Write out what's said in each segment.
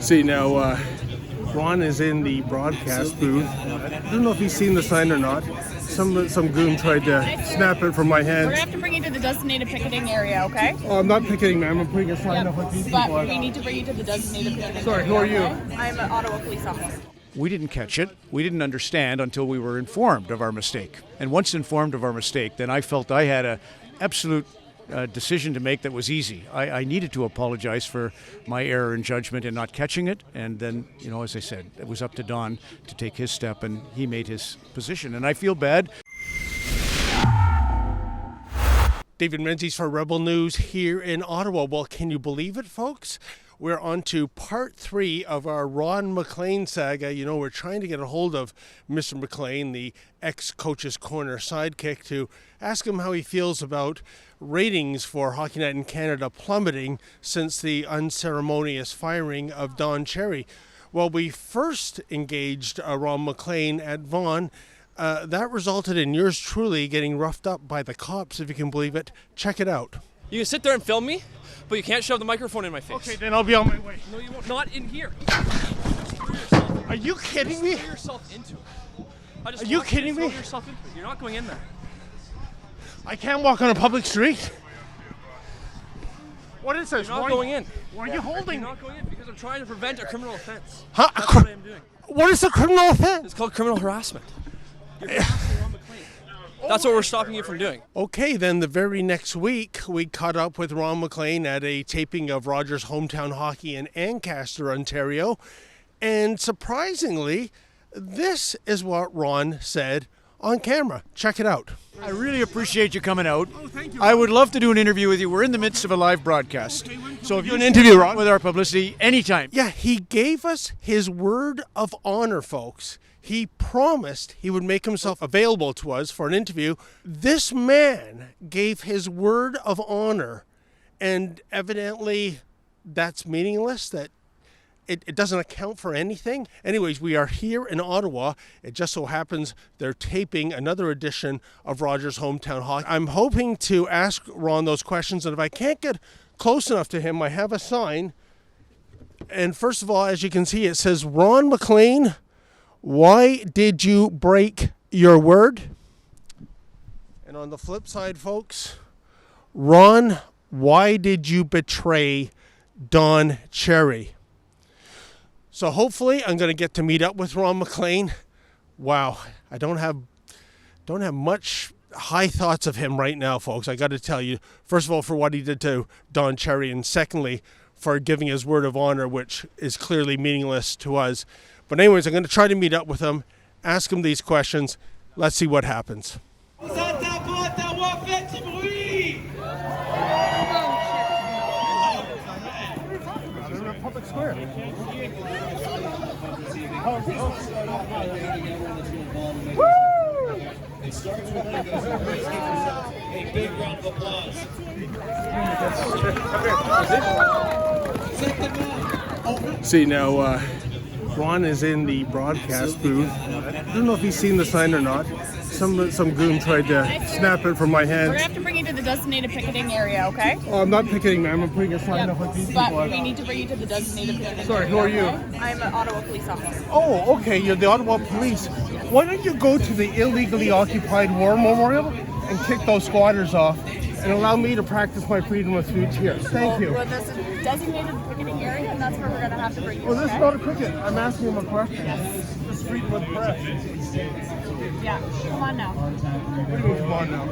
See, now, Ron is in the broadcast booth. I don't know if he's seen the sign or not. Some goon tried to snap it from my We're hand. going to have to bring you to the designated picketing area, okay? Oh, I'm not picketing, ma'am. I'm putting a sign up with these people. But we need to bring you to the designated picketing area. Sorry, who are you? Okay? I'm an Ottawa police officer. We didn't catch it. We didn't understand until we were informed of our mistake. And once informed of our mistake, then I felt I had an absolute decision to make that was easy. I needed to apologize for my error in judgment in not catching it. And then, as I said, it was up to Don to take his step, and he made his position. And I feel bad. David Menzies for Rebel News here in Ottawa. Well, can you believe it, folks? We're on to part 3 of our Ron MacLean saga. We're trying to get a hold of Mr. MacLean, the ex-Coach's Corner sidekick, to ask him how he feels about ratings for Hockey Night in Canada plummeting since the unceremonious firing of Don Cherry. Well, we first engaged Ron MacLean at Vaughan. That resulted in yours truly getting roughed up by the cops, if you can believe it. Check it out. You can sit there and film me, but you can't shove the microphone in my face. Okay, then I'll be on my way. No, you won't. Not in here. Are you kidding me? Throw yourself into it. Are you kidding me? Throw yourself into it. You're not going in there. I can't walk on a public street. What is this? You're not going in. Why are you holding You're not going in because I'm trying to prevent a criminal offense. Huh? That's what I'm doing. What is a criminal offense? It's called criminal harassment. You're harassing Ron MacLean. That's what we're stopping you from doing. Okay, then the very next week, we caught up with Ron MacLean at a taping of Rogers Hometown Hockey in Ancaster, Ontario. And surprisingly, this is what Ron said on camera. Check it out. I really appreciate you coming out. Oh, thank you. I would love to do an interview with you. We're in the midst of a live broadcast. So if do you an interview, Ron? with our publicity anytime. Yeah, he gave us his word of honor, folks. He promised he would make himself available to us for an interview. This man gave his word of honor, and evidently that's meaningless, that it doesn't account for anything. Anyways, we are here in Ottawa. It just so happens they're taping another edition of Rogers Hometown Hockey. I'm hoping to ask Ron those questions, and if I can't get close enough to him, I have a sign. And first of all, as you can see, it says, Ron MacLean, why did you break your word? And on the flip side, folks, Ron, why did you betray Don Cherry? So hopefully I'm going to get to meet up with Ron MacLean. Wow, I don't have much high thoughts of him right now, folks. I got to tell you, first of all, for what he did to Don Cherry, and secondly, for giving his word of honor, which is clearly meaningless to us. But anyways, I'm going to try to meet up with him, ask him these questions. Let's see what happens. Public square. It starts with a big round of applause. See, now, Ron is in the broadcast booth. I don't know if he's seen the sign or not. Some goon tried to snap it from my We're going to hand. have to bring you to the designated picketing area, okay? Oh, I'm not picketing, ma'am. I'm putting a sign up with these But people. we need to bring you to the designated picketing Sorry, area. who are you? Okay? I'm an Ottawa police officer. Oh, okay. You're the Ottawa Police. Why don't you go to the illegally occupied war memorial and kick those squatters off and allow me to practice my freedom of speech here? Thank you. Well, this is a designated picketing area, and that's where we're going to have to bring you. Well, this is okay? not a cricket. I'm asking him a question. Yes. This is freedom of press. Yeah, come on now. What do you mean, come on now?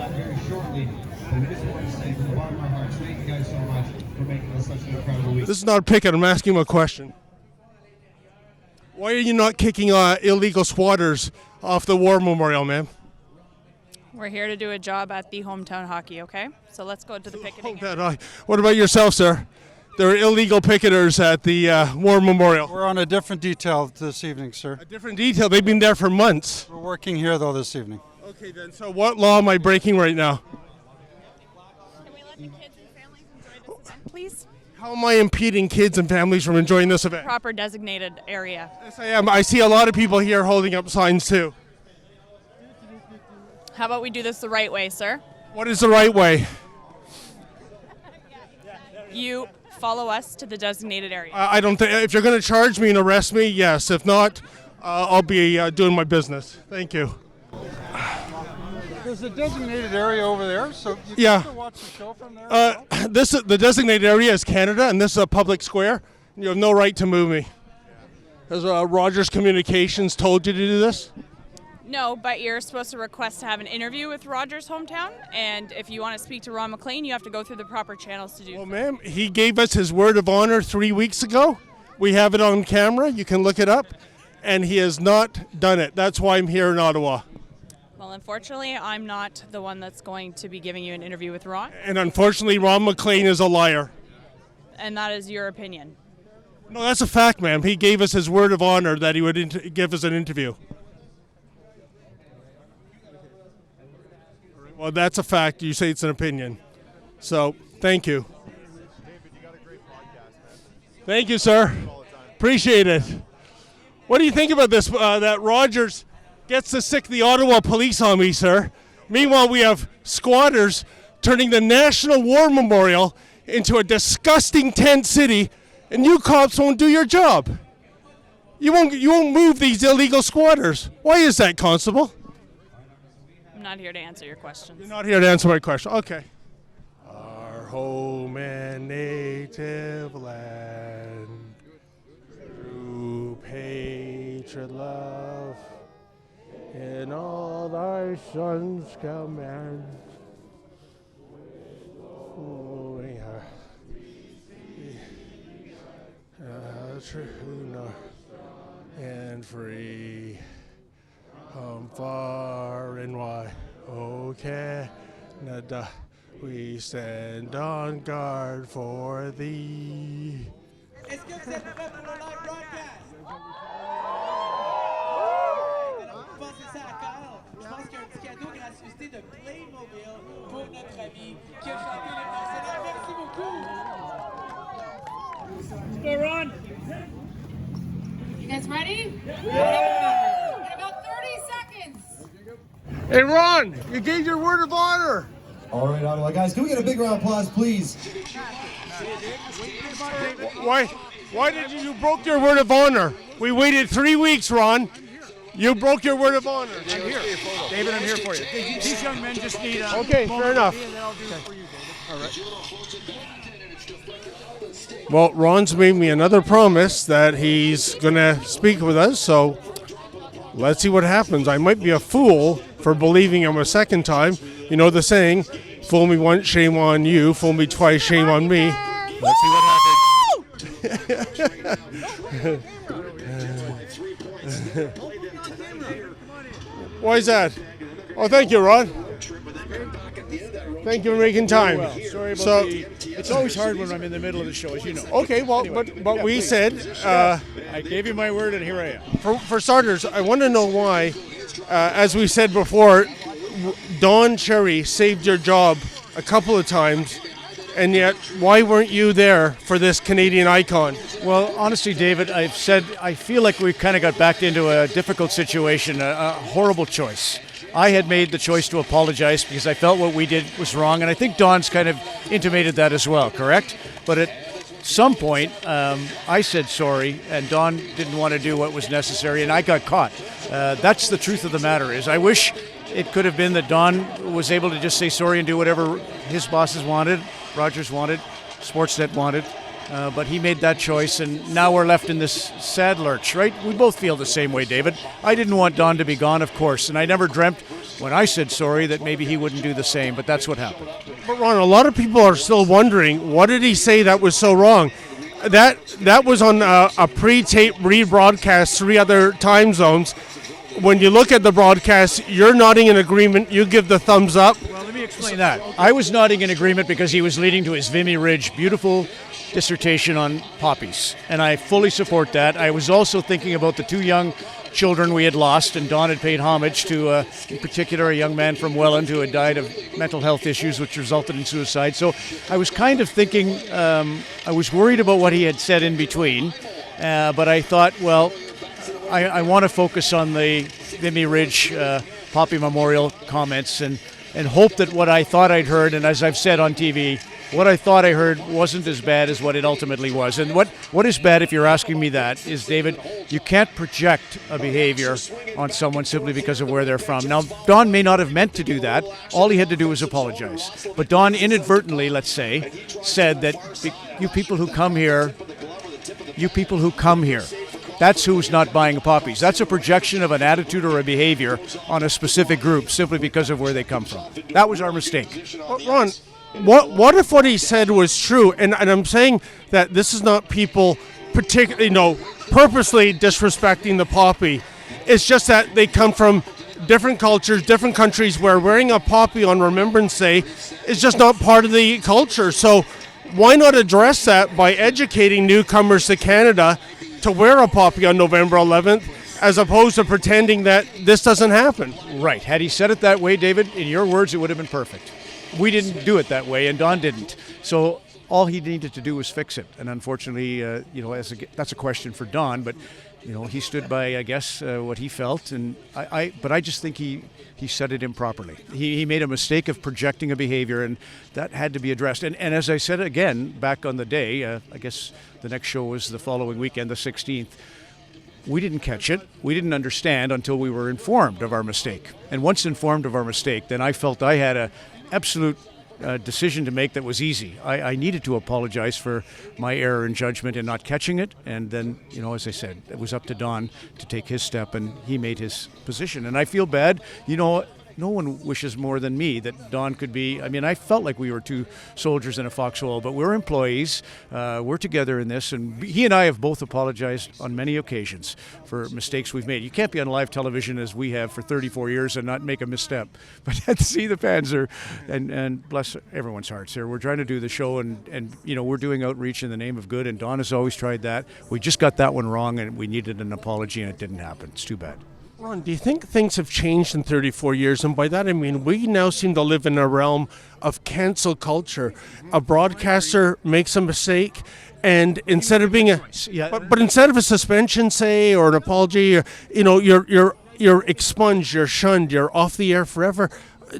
Very shortly, but we just want to say from the bottom of our hearts, thank you guys so much for making us such an incredible week. This is not a picket. I'm asking him a question. Why are you not kicking illegal squatters off the war memorial, ma'am? We're here to do a job at the hometown hockey, okay? So let's go to the picketing area. What about yourself, sir? There are illegal picketers at the war memorial. We're on a different detail this evening, sir. A different detail. They've been there for months. We're working here, though, this evening. Okay, then. So what law am I breaking right now? Can we let the kids and families enjoy this event, please? How am I impeding kids and families from enjoying this event? Proper designated area. Yes, I am. I see a lot of people here holding up signs, too. How about we do this the right way, sir? What is the right way? You follow us to the designated area. I don't think, if you're going to charge me and arrest me, yes. If not, I'll be doing my business. Thank you. There's a designated area over there, so you can Yeah. still watch the show from there. The designated area is Canada, and this is a public square. You have no right to move me. Has Rogers Communications told you to do this? No, but you're supposed to request to have an interview with Rogers Hometown, and if you want to speak to Ron MacLean, you have to go through the proper channels to do Well, so. ma'am, he gave us his word of honor 3 weeks ago. We have it on camera. You can look it up. And he has not done it. That's why I'm here in Ottawa. Well, unfortunately, I'm not the one that's going to be giving you an interview with Ron, And unfortunately, Ron MacLean is a liar. and that is your opinion. No, that's a fact, ma'am. He gave us his word of honor that he would give us an interview. Well, that's a fact. You say it's an opinion. So, thank you. Thank you, sir. Appreciate it. What do you think about this, that Rogers gets to sick the Ottawa police on me, sir? Meanwhile, we have squatters turning the National War Memorial into a disgusting tent city, and you cops won't do your job. You won't move these illegal squatters. Why is that, Constable? I'm not here to answer your questions. You're not here to answer my question. Okay. Our home and native land, true patriot love, in all thy sons command. Oh, true and free. Far and wide, oh Canada, we stand on guard for thee. Est-ce que vous êtes prêts pour le live broadcast? Vous pensez ça à Carl? Je pense qu'il y a un petit cadeau gracieuseté de Playmobil pour notre ami qui a chanté les précédents. Merci beaucoup! Let's go, Ron! You guys ready? Yeah! In about 30 seconds. Hey Ron, you gave your word of honor. All right, Ottawa guys, can we get a big round of applause, please? Why did you broke your word of honor? We waited 3 weeks, Ron. You broke your word of honor. I'm here. David, I'm here for you. These young men just need a Okay, fair enough. And then I'll do it for you, David. All right. Well, Ron's made me another promise that he's going to speak with us, so let's see what happens. I might be a fool for believing him a second time. You know the saying, fool me once, shame on you. Fool me twice, shame on me. Let's see what happens. Why is that? Oh, thank you, Ron. Thank you for making time. Well, sorry about it's always hard when I'm in the middle of the show, as you know. Okay, well, Anyway, but we please. said... I gave you my word, and here I am. For starters, I want to know why, as we said before, Don Cherry saved your job a couple of times, and yet why weren't you there for this Canadian icon? Well, honestly, David, I've said I feel like we kind of got backed into a difficult situation, a horrible choice. I had made the choice to apologize because I felt what we did was wrong, and I think Don's kind of intimated that as well, correct? But at some point, I said sorry, and Don didn't want to do what was necessary, and I got caught. That's the truth of the matter is I wish it could have been that Don was able to just say sorry and do whatever his bosses wanted, Rogers wanted, Sportsnet wanted. But he made that choice, and now we're left in this sad lurch, right? We both feel the same way, David. I didn't want Don to be gone, of course, and I never dreamt when I said sorry that maybe he wouldn't do the same, but that's what happened. But Ron, a lot of people are still wondering, what did he say that was so wrong? That was on a pre-tape rebroadcast 3 other time zones. When you look at the broadcast, you're nodding in agreement, you give the thumbs up. Well, let me explain that. I was nodding in agreement because he was leading to his Vimy Ridge beautiful dissertation on poppies, and I fully support that. I was also thinking about the 2 young children we had lost, and Don had paid homage to, in particular, a young man from Welland who had died of mental health issues which resulted in suicide. So I was kind of thinking, I was worried about what he had said in between, but I thought, well, I want to focus on the Vimy Ridge Poppy Memorial comments and hope that what I thought I'd heard, and as I've said on TV, what I thought I heard wasn't as bad as what it ultimately was. And what is bad, if you're asking me that, is, David, you can't project a behavior on someone simply because of where they're from. Now, Don may not have meant to do that. All he had to do was apologize. But Don inadvertently, let's say, said that you people who come here, that's who's not buying poppies. That's a projection of an attitude or a behavior on a specific group simply because of where they come from. That was our mistake. Ron, what if what he said was true? And I'm saying that this is not people particularly, purposely disrespecting the poppy. It's just that they come from different cultures, different countries where wearing a poppy on Remembrance Day is just not part of the culture. So why not address that by educating newcomers to Canada to wear a poppy on November 11th, as opposed to pretending that this doesn't happen? Right. Had he said it that way, David, in your words, it would have been perfect. We didn't do it that way, and Don didn't. So all he needed to do was fix it. And unfortunately, that's a question for Don, but he stood by, I guess, what he felt, and but I just think he said it improperly. He made a mistake of projecting a behavior, and that had to be addressed. And as I said again back on the day, I guess the next show was the following weekend, the 16th. We didn't catch it. We didn't understand until we were informed of our mistake. And once informed of our mistake, then I felt I had a absolute decision to make that was easy. I needed to apologize for my error in judgment in not catching it, and then, as I said, it was up to Don to take his step, and he made his position. And I feel bad. No one wishes more than me that Don could be. I mean, I felt like we were two soldiers in a foxhole, but we're employees. We're together in this, and he and I have both apologized on many occasions for mistakes we've made. You can't be on live television as we have for 34 years and not make a misstep. But to see the fans are, and bless everyone's hearts here, we're trying to do the show, and we're doing outreach in the name of good, and Don has always tried that. We just got that one wrong, and we needed an apology, and it didn't happen. It's too bad. Ron, do you think things have changed in 34 years? And by that I mean we now seem to live in a realm of cancel culture. A broadcaster makes a mistake, and instead of being but instead of a suspension, say, or an apology, you're expunged, you're shunned, you're off the air forever.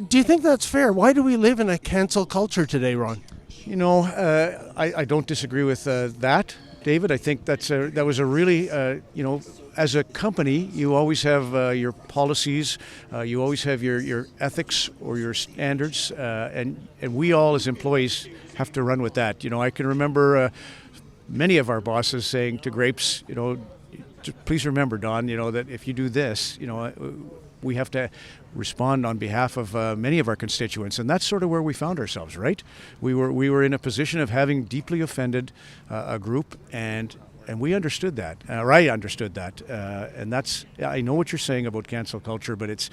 Do you think that's fair? Why do we live in a cancel culture today, Ron? I don't disagree with that, David. I think that was a really as a company, you always have your policies, you always have your ethics or your standards, and we all as employees have to run with that. I can remember many of our bosses saying to Grapes, please remember, Don, that if you do this, we have to respond on behalf of many of our constituents, and that's sort of where we found ourselves, right? We were in a position of having deeply offended a group, and we understood that, or I understood that, and I know what you're saying about cancel culture, but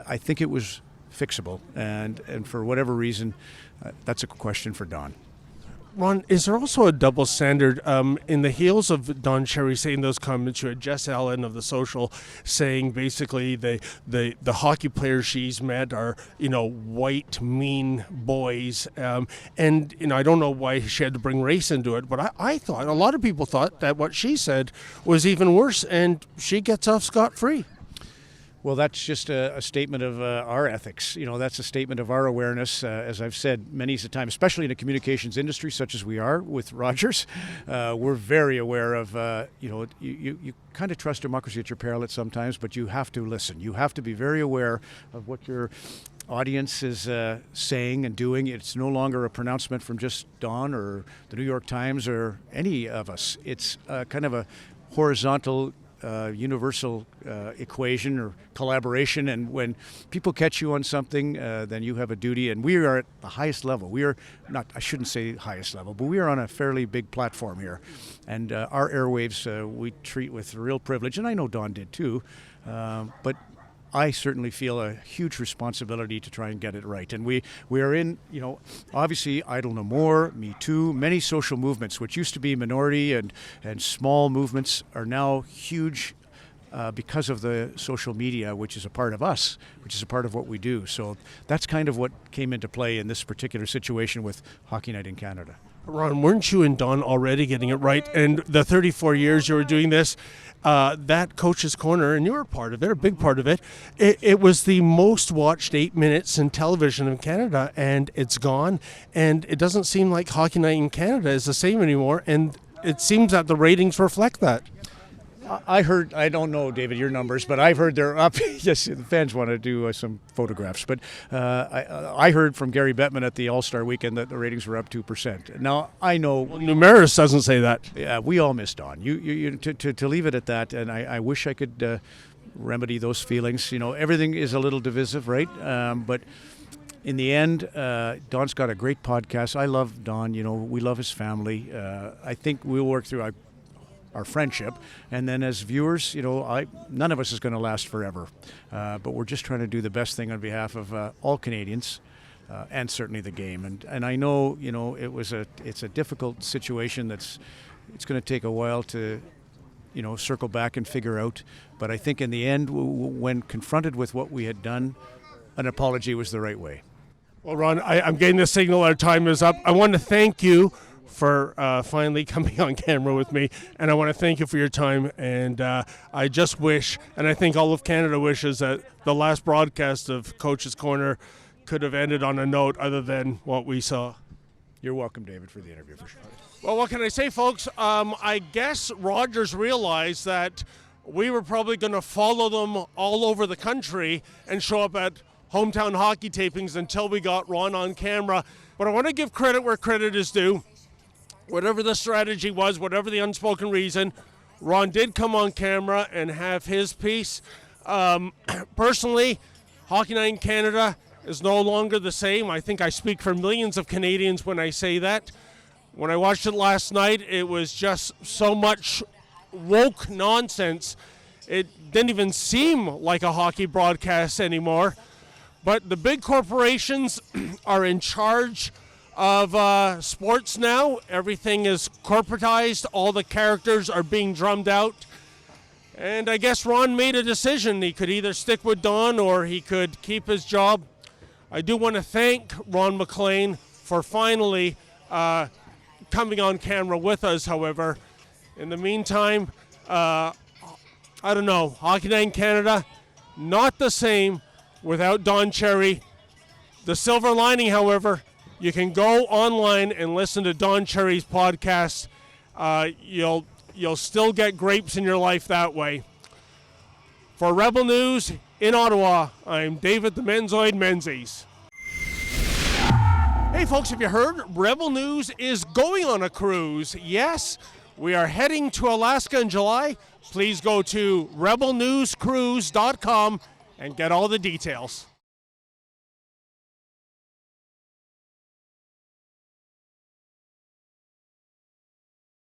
I think it was fixable, and for whatever reason, that's a question for Don. Ron, is there also a double standard in the heels of Don Cherry saying those comments? You had Jess Allen of The Social saying basically the hockey players she's met are white mean boys, and I don't know why she had to bring race into it, but I thought a lot of people thought that what she said was even worse, and she gets off scot-free. Well, that's just a statement of our ethics. That's a statement of our awareness. As I've said many a time, especially in a communications industry such as we are with Rogers, we're very aware of, you kind of trust democracy at your peril at sometimes, but you have to listen. You have to be very aware of what your audience is saying and doing. It's no longer a pronouncement from just Don or the New York Times or any of us. It's kind of a horizontal universal equation or collaboration, and when people catch you on something, then you have a duty, and we are at the highest level. We are not, I shouldn't say highest level, but we are on a fairly big platform here, and our airwaves we treat with real privilege, and I know Don did too, but I certainly feel a huge responsibility to try and get it right. And we are in, obviously Idle No More, Me Too, many social movements, which used to be minority and small movements, are now huge because of the social media, which is a part of us, which is a part of what we do. So that's kind of what came into play in this particular situation with Hockey Night in Canada. Ron, weren't you and Don already getting it right? And the 34 years you were doing this, that Coach's Corner, and you were a part of it, a big part of it, it was the most watched 8 minutes in television in Canada, and it's gone. And it doesn't seem like Hockey Night in Canada is the same anymore, and it seems that the ratings reflect that. I heard, I don't know, David, your numbers, but I've heard they're up. Yes, the fans want to do some photographs. But I heard from Gary Bettman at the All-Star Weekend that the ratings were up 2%. Now, I know... Well, Numeris doesn't say that. Yeah, we all missed on. To leave it at that, and I wish I could remedy those feelings. You know, everything is a little divisive, right? But in the end, Don's got a great podcast. I love Don. You know, we love his family. I think we'll work through our friendship, and then as viewers, you know, none of us is going to last forever, but we're just trying to do the best thing on behalf of all Canadians, and certainly the game. And I know, you know, it's a difficult situation it's going to take a while to, you know, circle back and figure out. But I think in the end, when confronted with what we had done, an apology was the right way. Well, Ron, I'm getting the signal our time is up. I want to thank you for finally coming on camera with me, and I want to thank you for your time. And I just wish, and I think all of Canada wishes, that the last broadcast of Coach's Corner could have ended on a note other than what we saw. You're welcome, David, for the interview, for sure. Well, what can I say, folks? I guess Rogers realized that we were probably going to follow them all over the country and show up at hometown hockey tapings until we got Ron on camera. But I want to give credit where credit is due. Whatever the strategy was, whatever the unspoken reason, Ron did come on camera and have his piece. Personally, Hockey Night in Canada is no longer the same. I think I speak for millions of Canadians when I say that. When I watched it last night, it was just so much woke nonsense. It didn't even seem like a hockey broadcast anymore. But the big corporations are in charge of sports now. Everything is corporatized. All the characters are being drummed out. And I guess Ron made a decision. He could either stick with Don or he could keep his job. I do want to thank Ron MacLean for finally coming on camera with us, however. In the meantime, I don't know, Hockey Night in Canada, not the same without Don Cherry. The silver lining, however, you can go online and listen to Don Cherry's podcast. You'll still get grapes in your life that way. For Rebel News in Ottawa, I'm David the Menzoid Menzies. Hey folks, have you heard? Rebel News is going on a cruise. Yes, we are heading to Alaska in July. Please go to rebelnewscruise.com and get all the details.